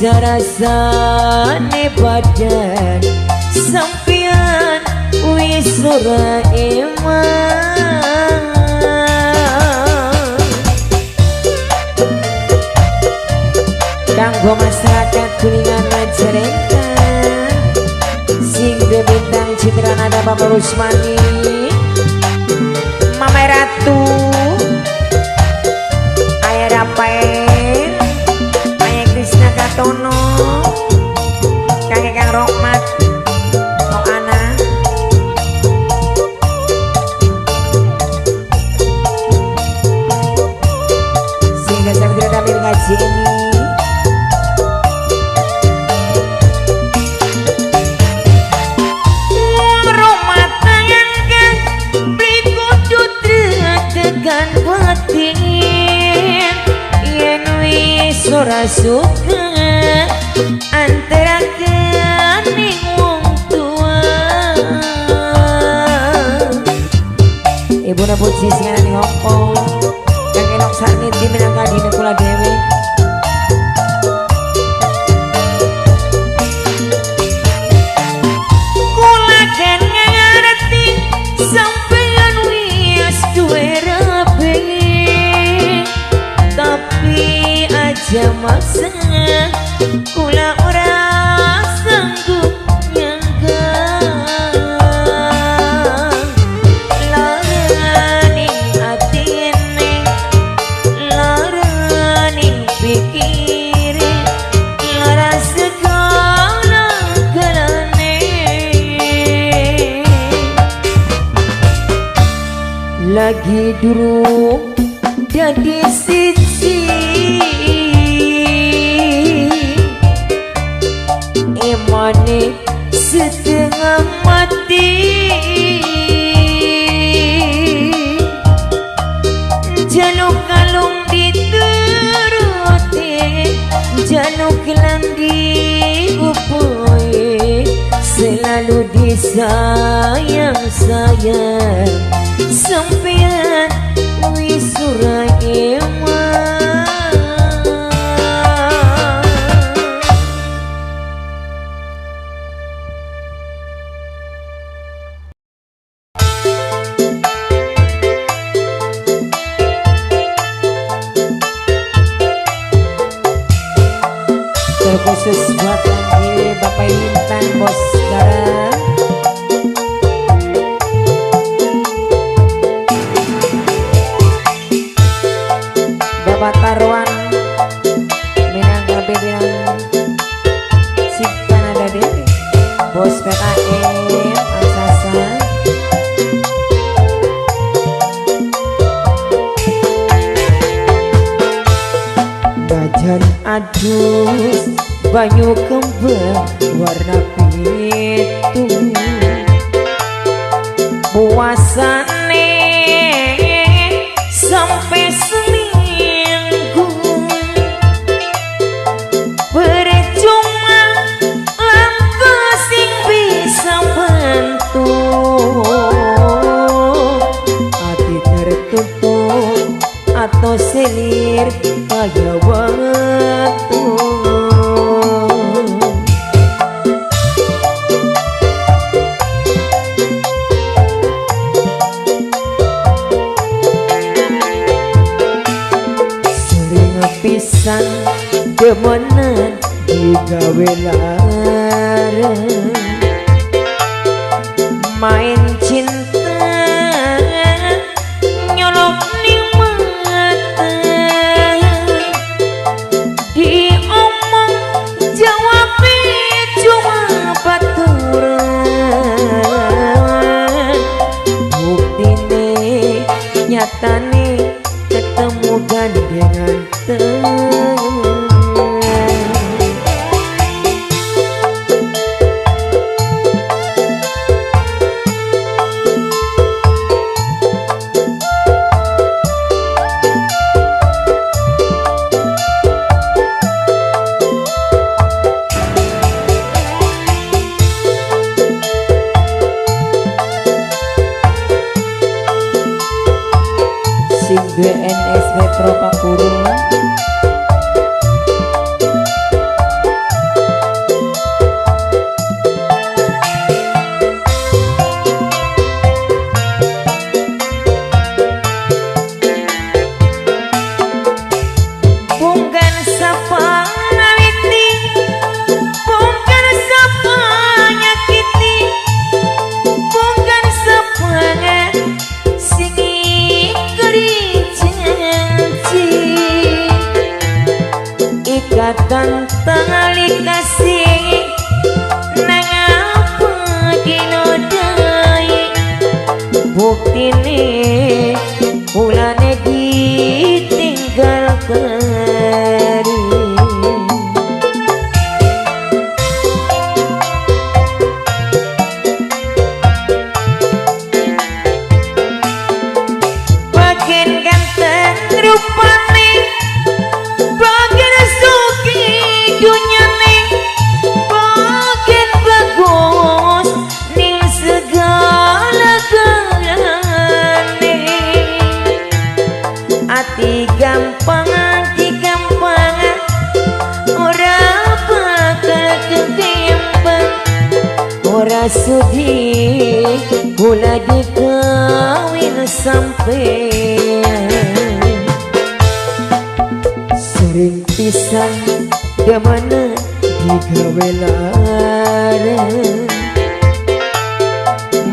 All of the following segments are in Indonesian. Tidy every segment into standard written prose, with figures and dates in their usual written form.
sarasane badan sampeyan wis ora eman. Kanggo masyarakat Kuningan Majalengka sing bintang Citra Nada Bapak Rusmani Mama Ratu Ayah Rafael Ayah Krisna Katono Kakek Kang Rohmat Kong Ana sehingga sampai tidak kami ngaji ini ora suka antara kening wong tua. Ibu na puji sing ana ning Hongkong kang enok sakniti minangka dina kula dhewe. Kula kan ngerti sampeyan wis duwe rabe tapi aja maksa kula ora sanggup nyangka laraning atine laraning pikire lara segala galane lagi durung jadi siji emane setengah mati jaluk kalung dituruti jaluk lang diupui selalu disayang-sayang sampeyan wis ora eman. Terkhusus buat lagi Bapak Intan Bos Gara Bapak Tarwan minangka pimpinan Citra Nada Dewi Bos PKM Asasa Bajan adus banyu kembang warna pitung puasane sampai seminggu percuma langka sing bisa bantu hati tertutup atau selir kaya waktu pisan demenan digawe larang main cinta nyolok ning mata diomong jawab cuma baturan buktine nyatane ketemu gandengan sing BNS Metro Pakuru ikatan tali kasih nang apa dinodai buktine ulane ditinggal kering bagian ganteng rupane bagian suki dunyane bagian bagus ning segala galane ati gampang ora bakal ketimbang ora sudi kula dikawin sampean sering pisan damana digawe larang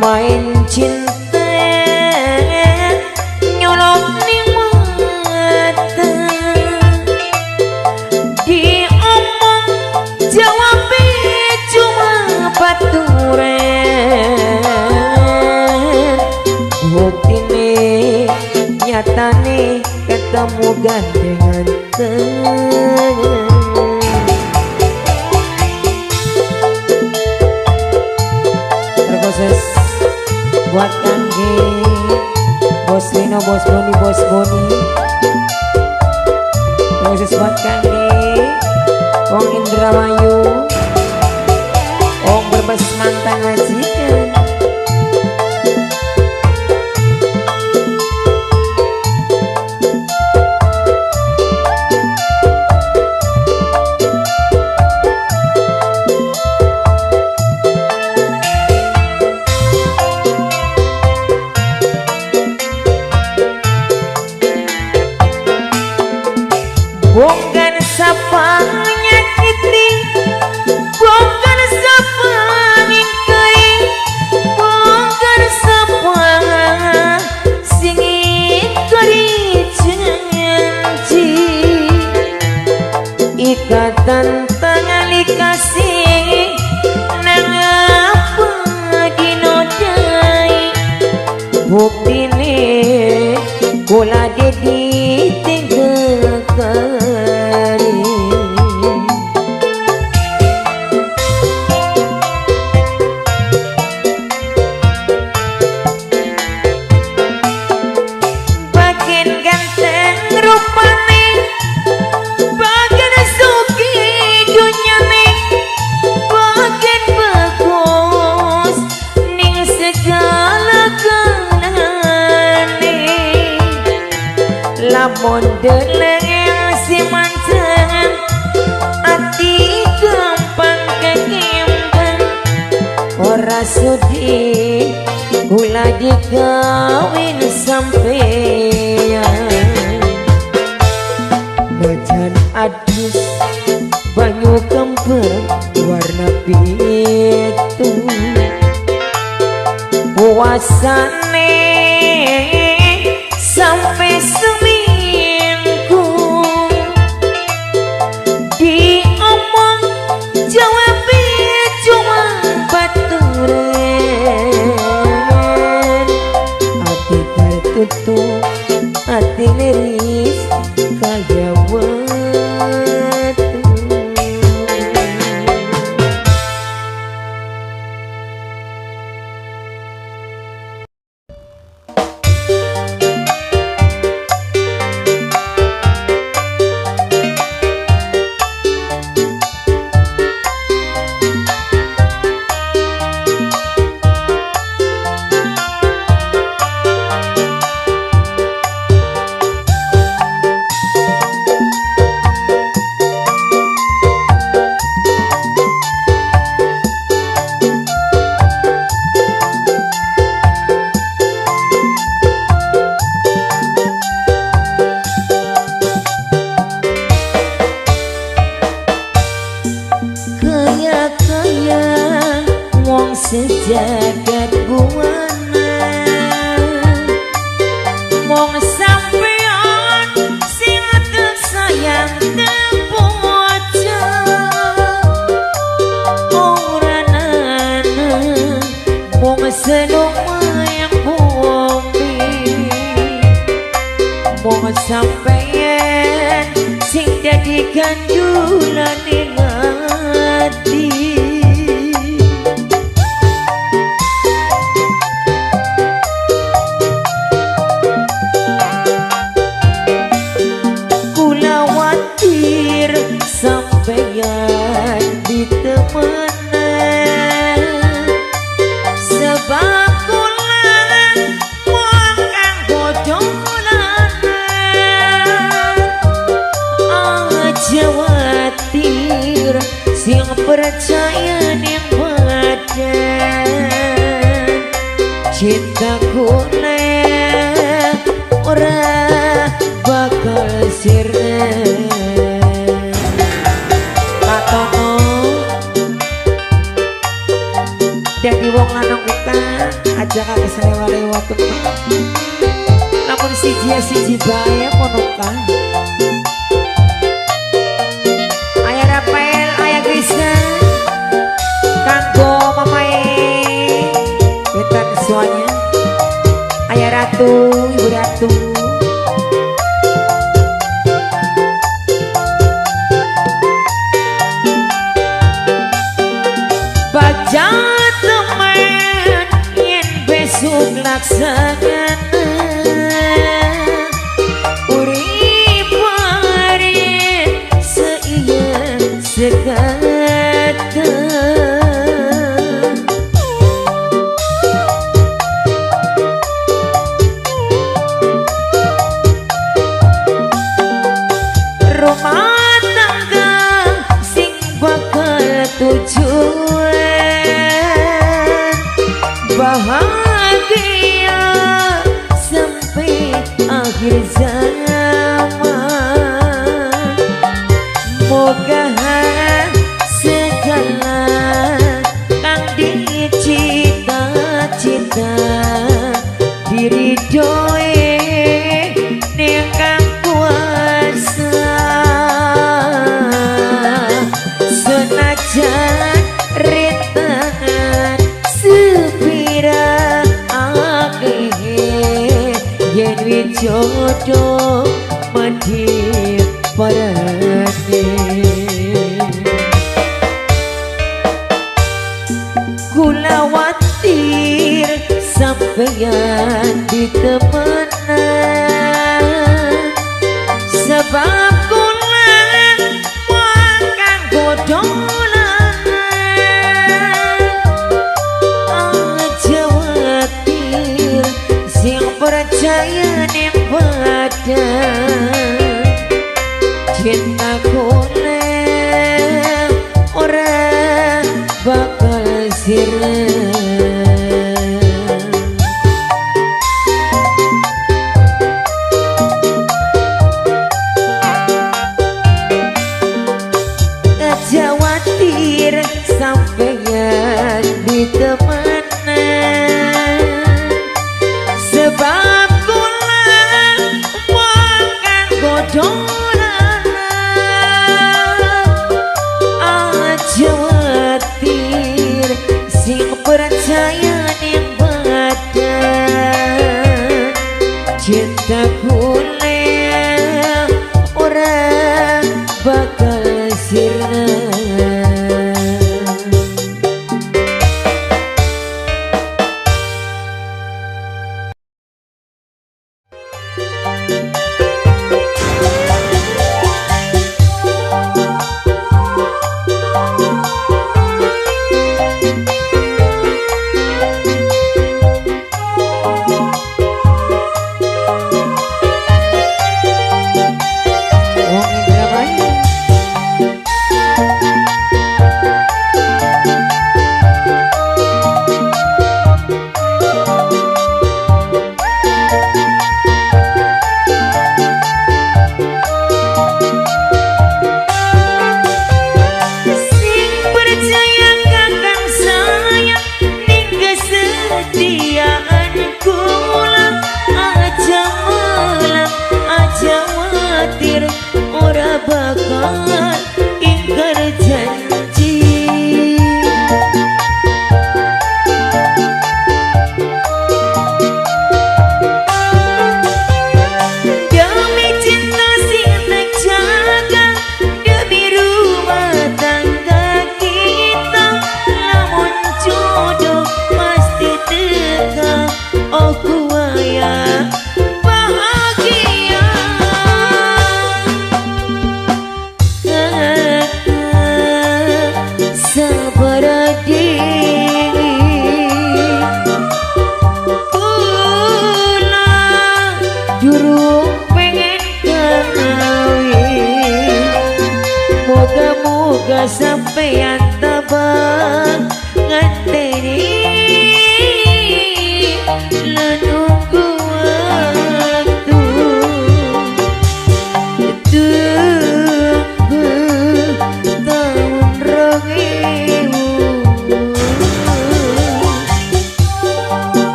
main cinta nyolok ning mata diomong jawab cuma baturan buktine nyatane ketemu gandengan terkhusus buat kangge bos Lino, bos Boni terkhusus buat kangge Wong Indramayu Wong Brebes mantan majikan bukan sapa nyakiti bukan sapa ngingkai bukan sapa sing ingkari janji ikatan tali kasih nang apa dinodai buktine kula ditinggal kering bagian ganteng rupane bagian suki dunyane bagian bagus ning segala galane lamun deleng si mancan ati gampang kekimbang ora sudi kula dikawin sampeyan najan adus banyu kembang warna pitu puasane sampai seminggu diomong jawab cuma baturan hati tertutup hati liris kaya watu ya siji bae ponokan. Ayah Rafael, ayah Krishna, kanggo mamae betan semuanya. Ayah Ratu, Ibu Ratu. Baca teman yen besok laksana urip pare seiya sekata rumah tangga sing bakal tujuan bahagia sampai akhir zaman. Moga segala kang dicita-cita diri doe ning kang kuasa senajan rintangan yen wijodo mati parane kula watir sampeyan di temenan sebab kula wakang godolan aja watir sing percaya ning badan cintaku ora bakal sirna. Aja watir sampeyan di temenan sebab godolan aja watir sing percaya ning badan cintaku ora bakal sirna. Moga sampeyan tabang nganteni lenunggu waktu tunggu tahun 2000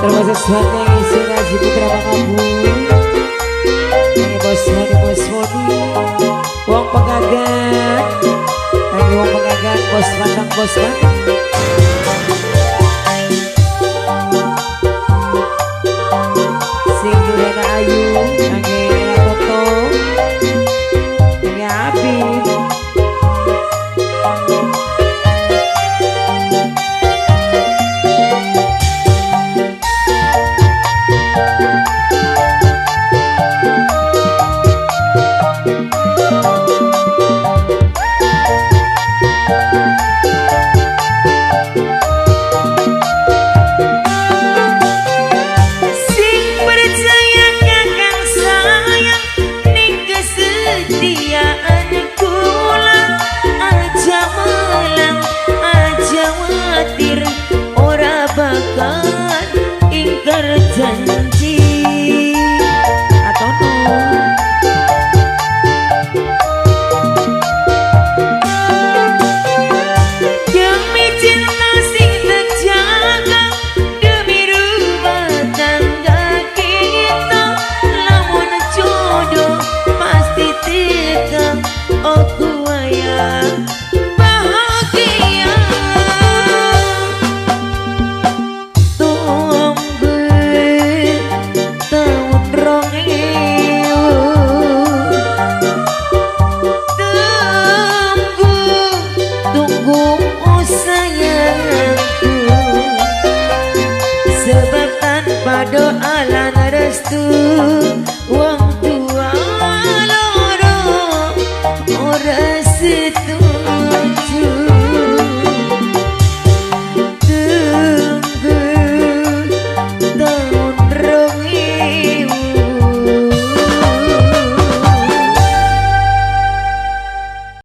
termasuk suatu yang isi Haji Putra Bakabu ini bos Moni wong pengagan lagi wong pengagan bos landang bos landang sing Yurena Ayu lagi Toto lagi Abid janji atau no demi cinta sing terjaga demi rumah tangga kita lamun jodoh pasti tetap aku ayang bahagia sebab tanpa doa lan restu